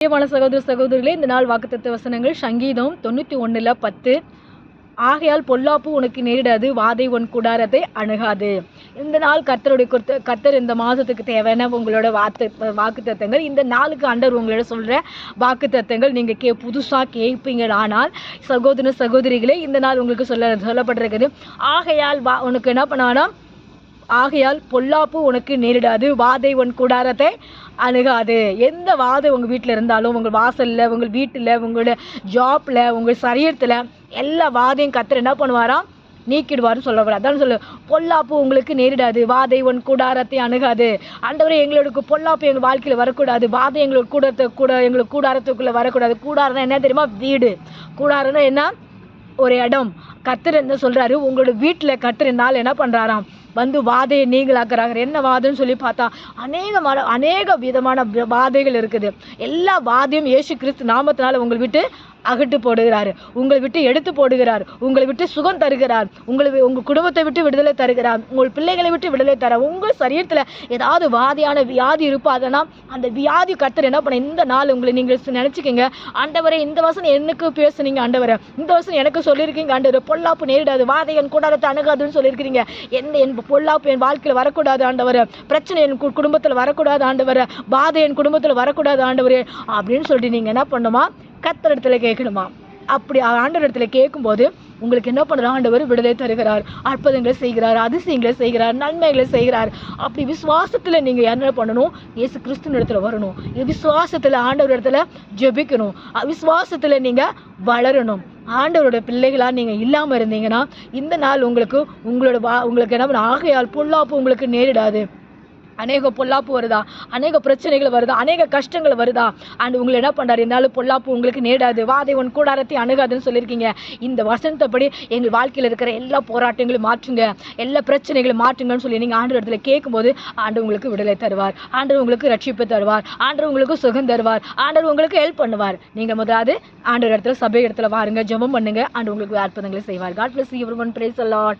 பிரியமான சகோதர சகோதரிகளே, இந்த நாள் வாக்குத்தத்த வசனங்கள் சங்கீதம் 91:10. ஆகையால் பொல்லாப்பு உனக்கு நேரிடாது, வாதை உன் கூடாரத்தை அணுகாது. இந்த நாள் கர்த்தர் இந்த மாதத்துக்கு தேவையான உங்களோட வாக்குத்தத்தங்கள், இந்த நாளுக்கு ஆண்டவர் உங்களோட சொல்கிற வாக்குத்தத்தங்கள் நீங்கள் புதுசாக கேட்பீங்க. ஆனால் சகோதர சகோதரிகளே, இந்த நாள் உங்களுக்கு சொல்லப்பட்டிருக்குது. ஆகையால் உனக்கு என்ன பண்ணானா, ஆகையால் பொல்லாப்பு உனக்கு நேரிடாது, வாதை உன் கூடாரத்தை அணுகாது. எந்த வாதை உங்கள் வீட்டில் இருந்தாலும், உங்கள் வாசலில், உங்கள் வீட்டில், உங்களோட ஜாப்பில், உங்கள் சரீரத்தில் எல்லா வாதையும் கர்த்தர் என்ன பண்ணுவாராம், நீக்கிடுவார்னு சொல்லப்படுற. அதான் சொல்லு, பொல்லாப்பு உங்களுக்கு நேரிடாது, வாதை உன் கூடாரத்தை அணுகாது. ஆண்டவரே, எங்களுக்கு பொல்லாப்பு எங்கள் வாழ்க்கையில் வரக்கூடாது, வாதை எங்களுக்கு கூடாரத்துக்குள்ளே வரக்கூடாது. கூடாரம்னா என்ன தெரியுமா? வீடு. கூடாரம்னா என்ன? ஒரு இடம். கர்த்தர் என்ன சொல்கிறாரு, உங்களோட வீட்டில் கர்த்தர் என்னால் என்ன பண்ணுறாராம், வந்து வாதையை நீங்களாக்குறாங்க. என்ன வாதைன்னு சொல்லி பார்த்தா அநேக விதமான வாதைகள் இருக்குது. எல்லா வாதையும் இயேசு கிறிஸ்து நாமத்தினால உங்களை விட்டு அகட்டு போடுகிறார், உங்களை விட்டு எடுத்து போடுகிறார், உங்களை விட்டு சுகம் தருகிறார், உங்கள் குடும்பத்தை விட்டு விடுதலை தருகிறார், உங்கள் பிள்ளைகளை விட்டு விடுதலை தர. உங்கள் சரீரத்தில் ஏதாவது வாதியான வியாதி இருப்பாதுன்னா அந்த வியாதி கர்த்தர் என்ன பண்ண, இந்த நாள் உங்களை நீங்கள் நினச்சிக்கிங்க, ஆண்டவரே இந்த வசனம் எனக்கு பேசுனீங்க, ஆண்டவரை இந்த வசனம் எனக்கு சொல்லியிருக்கீங்க, ஆண்டவரை பொல்லாப்பு நேரிடாது, வாதை என் கூடாரத்தை அணுகாதுன்னு சொல்லியிருக்கிறீங்க. என் பொல்லாப்பு என் வாழ்க்கையில் வரக்கூடாது ஆண்டவரை, பிரச்சனை என் குடும்பத்தில் வரக்கூடாது ஆண்டவரை, பாதை என் குடும்பத்தில் வரக்கூடாது ஆண்டவரே அப்படின்னு சொல்லிட்டு நீங்கள் என்ன பண்ணுமா, கர்த்தர் இடத்துல கேட்கணுமா. அப்படி ஆண்டவர் இடத்துல கேட்கும்போது உங்களுக்கு என்ன பண்ணுறார், ஆண்டவர் விடுதலை தருகிறார், அற்புதங்களை செய்கிறார், அதிசயங்களை செய்கிறார், நன்மைகளை செய்கிறார். அப்படி விசுவாசத்தில் நீங்கள் என்ன பண்ணணும், இயேசு கிறிஸ்துவின் இடத்துல வரணும். விசுவாசத்தில் ஆண்டவர் இடத்துல ஜெபிக்கணும். விசுவாசத்தில் நீங்கள் வளரணும். ஆண்டவரோட பிள்ளைகளாக நீங்கள் இல்லாமல் இருந்தீங்கன்னா இந்த நாள் உங்களுக்கு என்ன பண்ண, ஆகையால் பொல்லாப்பு உங்களுக்கு நேரிடாது. அநேக பொல்லாப்பு வருதா, அநேக பிரச்சனைகள் வருதா, அநேக கஷ்டங்கள் வருதா, அண்ட் உங்களை என்ன பண்ணுறாரு, இருந்தாலும் பொல்லாப்பு உங்களுக்கு நேடாது, வாதை உன் கூடாரத்தை அணுகாதுன்னு சொல்லியிருக்கீங்க. இந்த வசனத்தைப்படி எங்கள் வாழ்க்கையில் இருக்கிற எல்லா போராட்டங்களையும் மாற்றுங்க, எல்லா பிரச்சனைகளும் மாற்றுங்கன்னு சொல்லி நீங்கள் ஆண்டவர் இடத்துல கேட்கும்போது ஆண்டவர் உங்களுக்கு விடுதலை தருவார், ஆண்டவர் உங்களுக்கு ரட்சிப்பு தருவார், ஆண்டவர் உங்களுக்கு சுகம் தருவார், ஆண்டவர் உங்களுக்கு ஹெல்ப் பண்ணுவார். நீங்கள் முதலாவது ஆண்டவர் இடத்துல சபை இடத்துல வாருங்க, ஜெபம் பண்ணுங்க, ஆண்டவர் உங்களுக்கு அற்புதங்களை செய்வார். God bless you everyone. Praise the Lord.